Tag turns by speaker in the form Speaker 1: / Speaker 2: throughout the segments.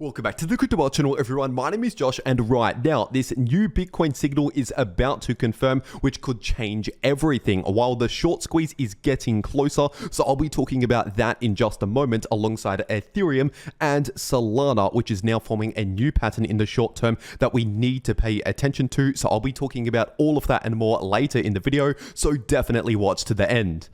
Speaker 1: Welcome back to the cryptowrld channel, everyone. My name is Josh, and right now this new Bitcoin signal is about to confirm, which could change everything while the short squeeze is getting closer. So I'll be talking about that in just a moment alongside Ethereum and Solana, which is now forming a new pattern in the short term that we need to pay attention to. So I'll be talking about all of that and more later in the video, so definitely watch to the end.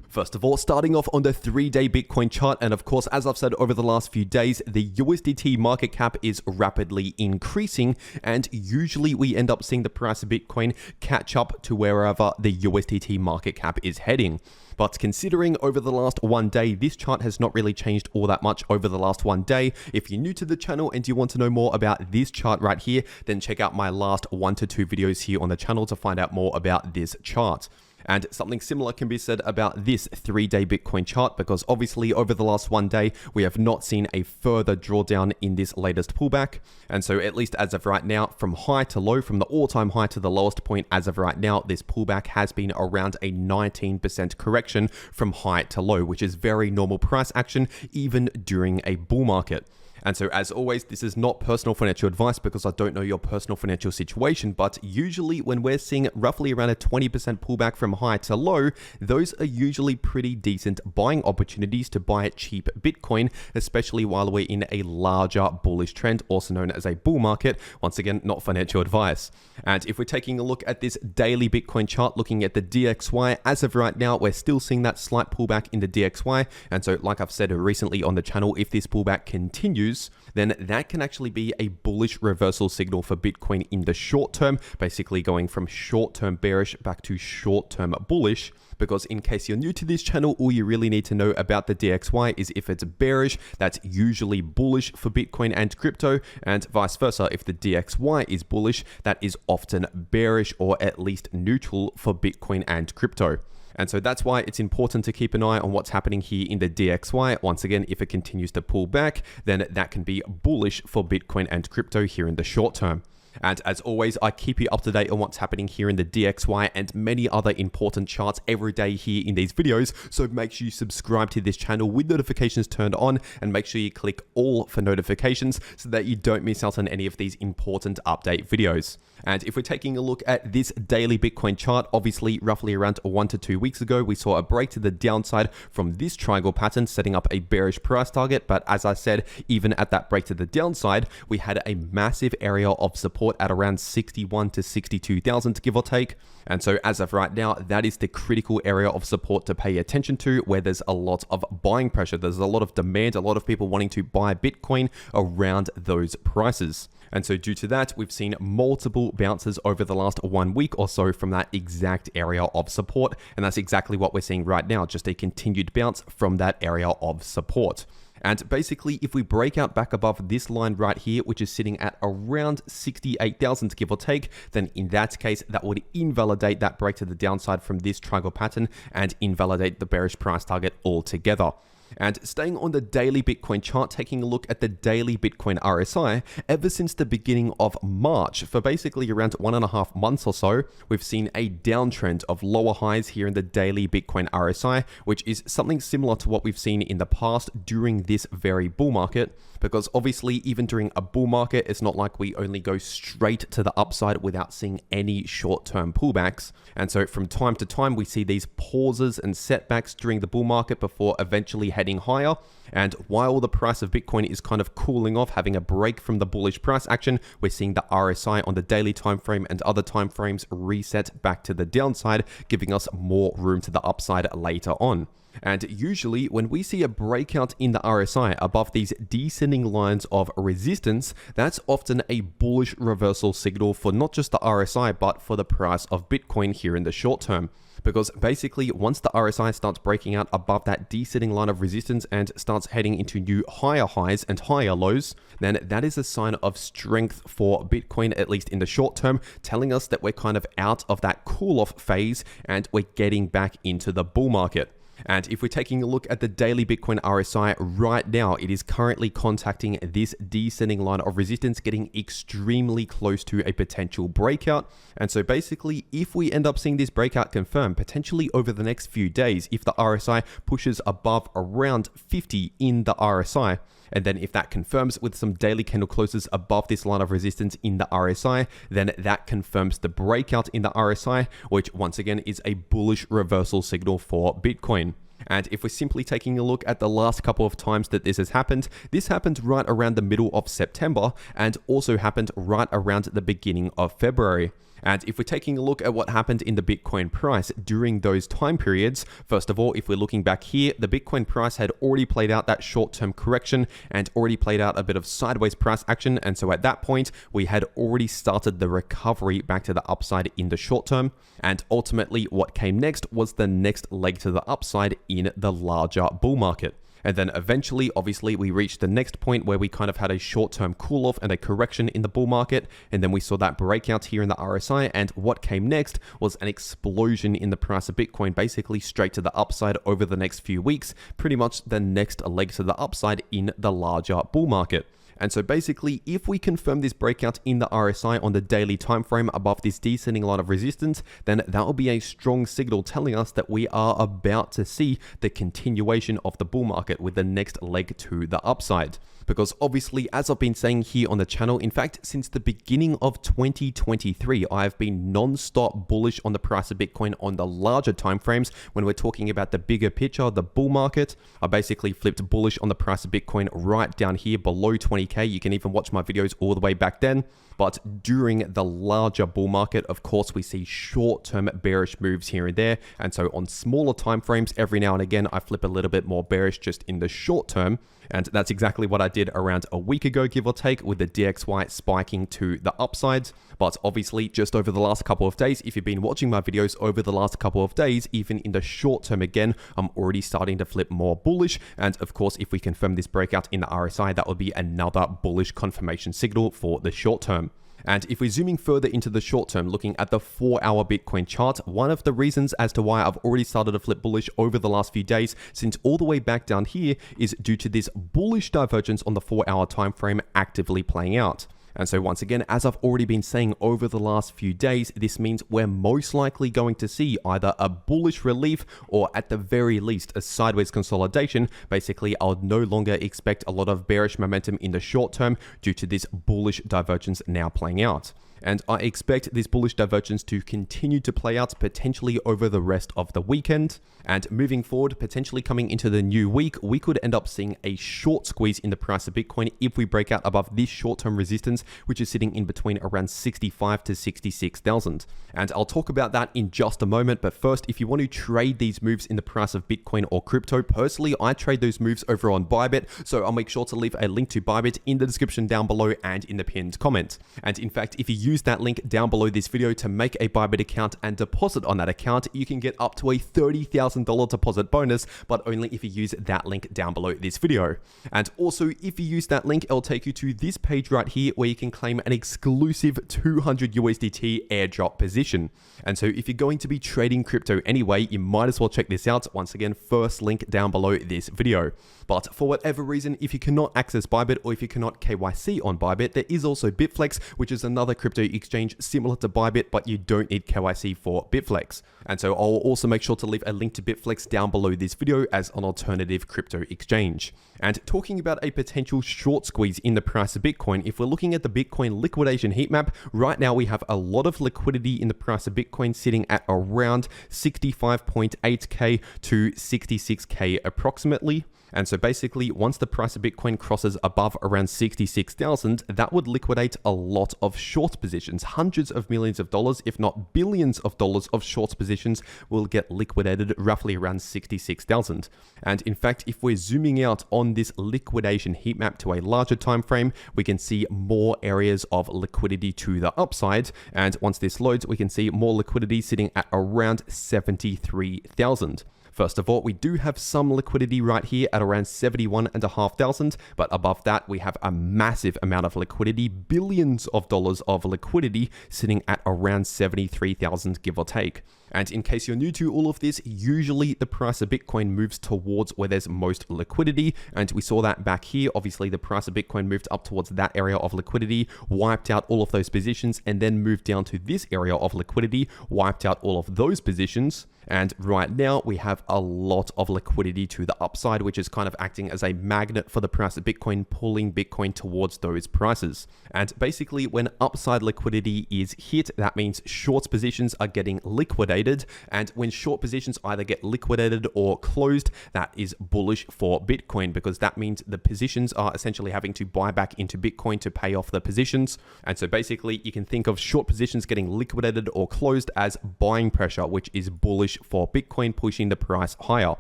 Speaker 1: First of all, starting off on the 3-day Bitcoin chart, and of course, as I've said over the last few days, the USDT market cap is rapidly increasing, and usually we end up seeing the price of Bitcoin catch up to wherever the USDT market cap is heading. But considering over the last one day, this chart has not really changed all that much over the last one day. If you're new to the channel and you want to know more about this chart right here, then check out my last 1 to 2 videos here on the channel to find out more about this chart. And something similar can be said about this 3-day Bitcoin chart, because obviously over the last one day, we have not seen a further drawdown in this latest pullback. And so at least as of right now, from high to low, from the all-time high to the lowest point as of right now, this pullback has been around a 19% correction from high to low, which is very normal price action even during a bull market. And so as always, this is not personal financial advice because I don't know your personal financial situation, but usually when we're seeing roughly around a 20% pullback from high to low, those are usually pretty decent buying opportunities to buy cheap Bitcoin, especially while we're in a larger bullish trend, also known as a bull market. Once again, not financial advice. And if we're taking a look at this daily Bitcoin chart, looking at the DXY, as of right now, we're still seeing that slight pullback in the DXY. And so like I've said recently on the channel, if this pullback continues, then that can actually be a bullish reversal signal for Bitcoin in the short term, basically going from short-term bearish back to short-term bullish. Because in case you're new to this channel, all you really need to know about the DXY is if it's bearish, that's usually bullish for Bitcoin and crypto, and vice versa. If the DXY is bullish, that is often bearish or at least neutral for Bitcoin and crypto. And so that's why it's important to keep an eye on what's happening here in the DXY. Once again, if it continues to pull back, then that can be bullish for Bitcoin and crypto here in the short term. And as always, I keep you up to date on what's happening here in the DXY and many other important charts every day here in these videos. So make sure you subscribe to this channel with notifications turned on, and make sure you click all for notifications so that you don't miss out on any of these important update videos. And if we're taking a look at this daily Bitcoin chart, obviously roughly around 1 to 2 weeks ago, we saw a break to the downside from this triangle pattern, setting up a bearish price target. But as I said, even at that break to the downside, we had a massive area of support at around 61 to 62,000, give or take. And so as of right now, that is the critical area of support to pay attention to, where there's a lot of buying pressure. There's a lot of demand, a lot of people wanting to buy Bitcoin around those prices. And so due to that, we've seen multiple bounces over the last 1 week or so from that exact area of support. And that's exactly what we're seeing right now, just a continued bounce from that area of support. And basically, if we break out back above this line right here, which is sitting at around 68,000, give or take, then in that case, that would invalidate that break to the downside from this triangle pattern and invalidate the bearish price target altogether. And staying on the daily Bitcoin chart, taking a look at the daily Bitcoin RSI, ever since the beginning of March, for basically around 1.5 months or so, we've seen a downtrend of lower highs here in the daily Bitcoin RSI, which is something similar to what we've seen in the past during this very bull market. Because obviously, even during a bull market, it's not like we only go straight to the upside without seeing any short-term pullbacks. And so from time to time, we see these pauses and setbacks during the bull market before eventually heading higher. And while the price of Bitcoin is kind of cooling off, having a break from the bullish price action, we're seeing the RSI on the daily time frame and other time frames reset back to the downside, giving us more room to the upside later on. And usually when we see a breakout in the RSI above these descending lines of resistance, that's often a bullish reversal signal for not just the RSI, but for the price of Bitcoin here in the short term. Because basically, once the RSI starts breaking out above that descending line of resistance and starts heading into new higher highs and higher lows, then that is a sign of strength for Bitcoin, at least in the short term, telling us that we're kind of out of that cool-off phase and we're getting back into the bull market. And if we're taking a look at the daily Bitcoin RSI right now, it is currently contacting this descending line of resistance, getting extremely close to a potential breakout. And so basically, if we end up seeing this breakout confirmed, potentially over the next few days, if the RSI pushes above around 50 in the RSI, And then if that confirms with some daily candle closes above this line of resistance in the RSI, then that confirms the breakout in the RSI, which once again is a bullish reversal signal for Bitcoin. And if we're simply taking a look at the last couple of times that this has happened, this happened right around the middle of September and also happened right around the beginning of February. And if we're taking a look at what happened in the Bitcoin price during those time periods, first of all, if we're looking back here, the Bitcoin price had already played out that short-term correction and already played out a bit of sideways price action. And so at that point, we had already started the recovery back to the upside in the short term. And ultimately, what came next was the next leg to the upside in the larger bull market. And then eventually, obviously, we reached the next point where we kind of had a short-term cool-off and a correction in the bull market. And then we saw that breakout here in the RSI. And what came next was an explosion in the price of Bitcoin, basically straight to the upside over the next few weeks, pretty much the next leg to the upside in the larger bull market. And so basically, if we confirm this breakout in the RSI on the daily time frame above this descending line of resistance, then that will be a strong signal telling us that we are about to see the continuation of the bull market with the next leg to the upside. Because obviously, as I've been saying here on the channel, in fact, since the beginning of 2023, I've been non-stop bullish on the price of Bitcoin on the larger timeframes. When we're talking about the bigger picture, the bull market, I basically flipped bullish on the price of Bitcoin right down here below 20K. You can even watch my videos all the way back then. But during the larger bull market, of course, we see short-term bearish moves here and there. And so on smaller time frames, every now and again, I flip a little bit more bearish just in the short term. And that's exactly what I did around a week ago, give or take, with the DXY spiking to the upside. But obviously, just over the last couple of days, if you've been watching my videos over the last couple of days, even in the short term again, I'm already starting to flip more bullish. And of course, if we confirm this breakout in the RSI, that would be another bullish confirmation signal for the short term. And if we're zooming further into the short term, looking at the 4-hour Bitcoin chart, one of the reasons as to why I've already started to flip bullish over the last few days, since all the way back down here, is due to this bullish divergence on the 4-hour time frame actively playing out. And so once again, as I've already been saying over the last few days, this means we're most likely going to see either a bullish relief or at the very least a sideways consolidation. Basically, I would no longer expect a lot of bearish momentum in the short term due to this bullish divergence now playing out. And I expect this bullish divergence to continue to play out potentially over the rest of the weekend. And moving forward, potentially coming into the new week, we could end up seeing a short squeeze in the price of Bitcoin if we break out above this short-term resistance, which is sitting in between around 65 to 66,000. And I'll talk about that in just a moment. But first, if you want to trade these moves in the price of Bitcoin or crypto, personally, I trade those moves over on Bybit. So I'll make sure to leave a link to Bybit in the description down below and in the pinned comment. And in fact, if you use that link down below this video to make a Bybit account and deposit on that account, you can get up to a $30,000 deposit bonus, but only if you use that link down below this video. And also, if you use that link, it'll take you to this page right here where you can claim an exclusive 200 USDT airdrop position. And so if you're going to be trading crypto anyway, you might as well check this out. Once again, first link down below this video. But for whatever reason, if you cannot access Bybit or if you cannot KYC on Bybit, there is also Bitflex, which is another crypto exchange similar to Bybit, but you don't need KYC for Bitflex. And so I'll also make sure to leave a link to Bitflex down below this video as an alternative crypto exchange. And talking about a potential short squeeze in the price of Bitcoin, if we're looking at the Bitcoin liquidation heat map, right now we have a lot of liquidity in the price of Bitcoin sitting at around 65.8K to 66K approximately. And so basically, once the price of Bitcoin crosses above around 66,000, that would liquidate a lot of short positions. Hundreds of millions of dollars, if not billions of dollars of short positions will get liquidated roughly around 66,000. And in fact, if we're zooming out on this liquidation heat map to a larger time frame, we can see more areas of liquidity to the upside. And once this loads, we can see more liquidity sitting at around 73,000. First of all, we do have some liquidity right here at around 71,500, but above that, we have a massive amount of liquidity, billions of dollars of liquidity sitting at around 73,000, give or take. And in case you're new to all of this, usually the price of Bitcoin moves towards where there's most liquidity. And we saw that back here. Obviously, the price of Bitcoin moved up towards that area of liquidity, wiped out all of those positions, and then moved down to this area of liquidity, wiped out all of those positions. And right now we have a lot of liquidity to the upside, which is kind of acting as a magnet for the price of Bitcoin, pulling Bitcoin towards those prices. And basically when upside liquidity is hit, that means short positions are getting liquidated. And when short positions either get liquidated or closed, that is bullish for Bitcoin, because that means the positions are essentially having to buy back into Bitcoin to pay off the positions. And so basically you can think of short positions getting liquidated or closed as buying pressure, which is bullish for Bitcoin, pushing the price higher.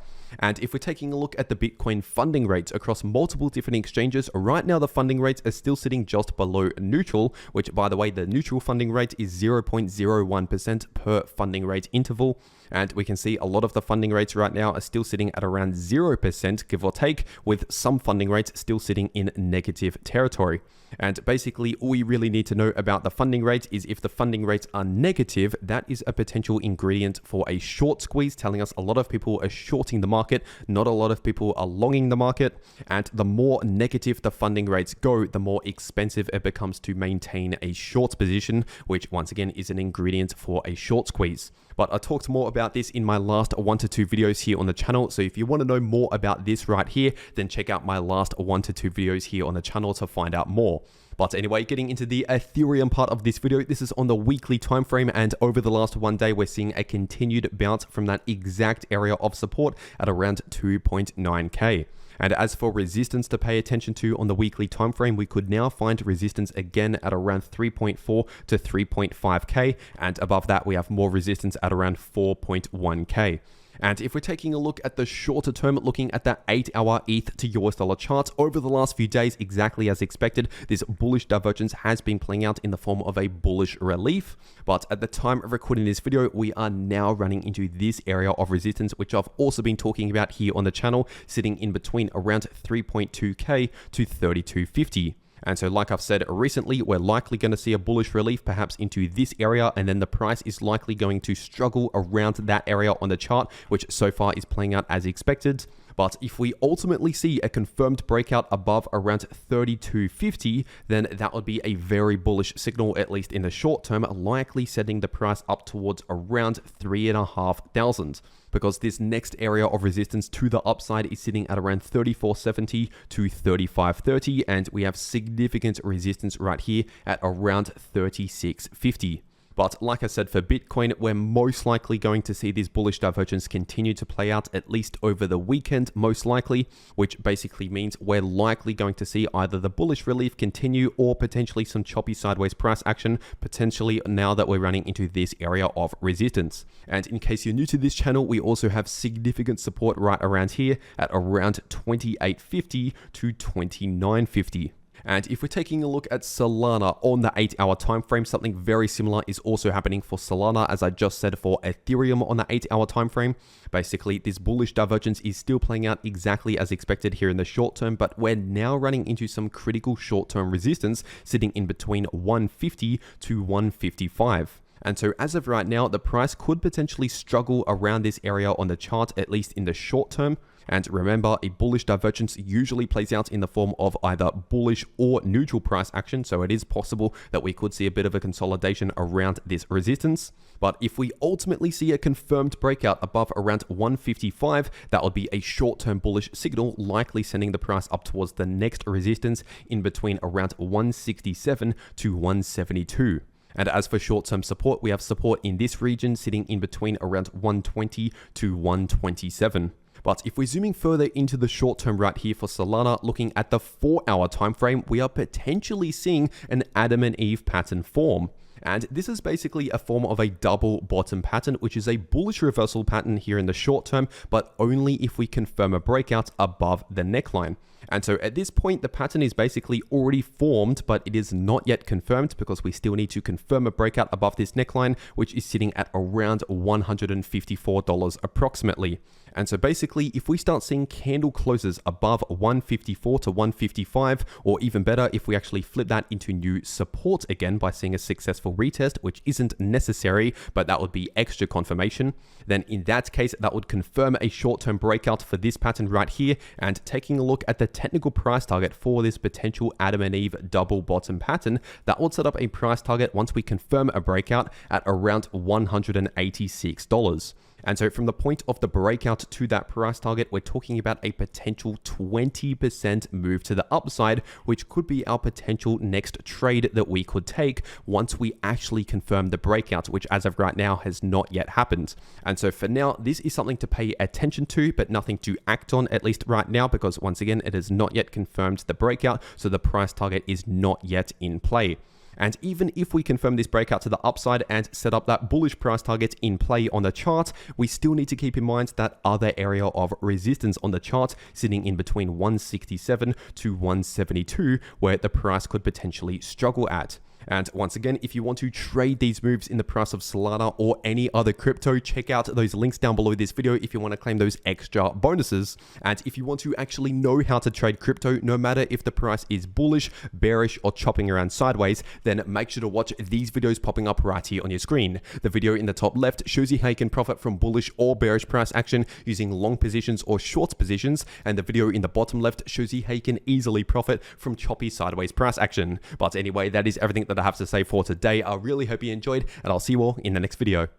Speaker 1: And if we're taking a look at the Bitcoin funding rates across multiple different exchanges, right now the funding rates are still sitting just below neutral, which by the way, the neutral funding rate is 0.01% per funding rate interval. And we can see a lot of the funding rates right now are still sitting at around 0%, give or take, with some funding rates still sitting in negative territory. And basically, all you really need to know about the funding rates is if the funding rates are negative, that is a potential ingredient for a short squeeze, telling us a lot of people are shorting the market, not a lot of people are longing the market. And the more negative the funding rates go, the more expensive it becomes to maintain a short position, which once again is an ingredient for a short squeeze. But I talked more about this in my last 1 to 2 videos here on the channel. So if you want to know more about this right here, then check out my last 1 to 2 videos here on the channel to find out more. But anyway, getting into the Ethereum part of this video, this is on the weekly time frame, and over the last 1 day, we're seeing a continued bounce from that exact area of support at around 2.9k. And as for resistance to pay attention to on the weekly time frame, we could now find resistance again at around 3.4 to 3.5k, and above that we have more resistance at around 4.1k. And if we're taking a look at the shorter term, looking at that 8-hour ETH to US dollar charts over the last few days, exactly as expected, this bullish divergence has been playing out in the form of a bullish relief. But at the time of recording this video, we are now running into this area of resistance, which I've also been talking about here on the channel, sitting in between around 3.2k to 3250. And so like I've said recently, we're likely going to see a bullish relief perhaps into this area, and then the price is likely going to struggle around that area on the chart, which so far is playing out as expected. But if we ultimately see a confirmed breakout above around 3250, then that would be a very bullish signal, at least in the short term, likely setting the price up towards around 3,500. Because this next area of resistance to the upside is sitting at around 3470 to 3530, and we have significant resistance right here at around 3650. But like I said, for Bitcoin, we're most likely going to see this bullish divergence continue to play out at least over the weekend, most likely, which basically means we're likely going to see either the bullish relief continue or potentially some choppy sideways price action, potentially now that we're running into this area of resistance. And in case you're new to this channel, we also have significant support right around here at around 2850 to 2950. And if we're taking a look at Solana on the 8-hour time frame, something very similar is also happening for Solana, as I just said for Ethereum on the 8-hour time frame. Basically, this bullish divergence is still playing out exactly as expected here in the short term, but we're now running into some critical short-term resistance sitting in between 150 to 155. And so as of right now, the price could potentially struggle around this area on the chart, at least in the short term. And remember, a bullish divergence usually plays out in the form of either bullish or neutral price action. So it is possible that we could see a bit of a consolidation around this resistance. But if we ultimately see a confirmed breakout above around 155, that would be a short-term bullish signal, likely sending the price up towards the next resistance in between around 167 to 172. And as for short-term support, we have support in this region sitting in between around 120 to 127. But if we're zooming further into the short term right here for Solana, looking at the 4-hour time frame, we are potentially seeing an Adam and Eve pattern form. And this is basically a form of a double bottom pattern, which is a bullish reversal pattern here in the short term, but only if we confirm a breakout above the neckline. And so at this point, the pattern is basically already formed, but it is not yet confirmed because we still need to confirm a breakout above this neckline, which is sitting at around $154 approximately. And so basically, if we start seeing candle closes above 154 to 155, or even better, if we actually flip that into new support again by seeing a successful retest, which isn't necessary, but that would be extra confirmation, then in that case, that would confirm a short-term breakout for this pattern right here. And taking a look at the technical price target for this potential Adam and Eve double bottom pattern, that would set up a price target once we confirm a breakout at around $186. And so from the point of the breakout to that price target, we're talking about a potential 20% move to the upside, which could be our potential next trade that we could take once we actually confirm the breakout, which as of right now has not yet happened. And so for now, this is something to pay attention to, but nothing to act on, at least right now, because once again, it has not yet confirmed the breakout, so the price target is not yet in play. And even if we confirm this breakout to the upside and set up that bullish price target in play on the chart, we still need to keep in mind that other area of resistance on the chart sitting in between 167 to 172, where the price could potentially struggle at. And once again, if you want to trade these moves in the price of Solana or any other crypto, check out those links down below this video if you want to claim those extra bonuses. And if you want to actually know how to trade crypto, no matter if the price is bullish, bearish, or chopping around sideways, then make sure to watch these videos popping up right here on your screen. The video in the top left shows you how you can profit from bullish or bearish price action using long positions or short positions. And the video in the bottom left shows you how you can easily profit from choppy sideways price action. But anyway, that is everything that I have to say for today. I really hope you enjoyed, and I'll see you all in the next video.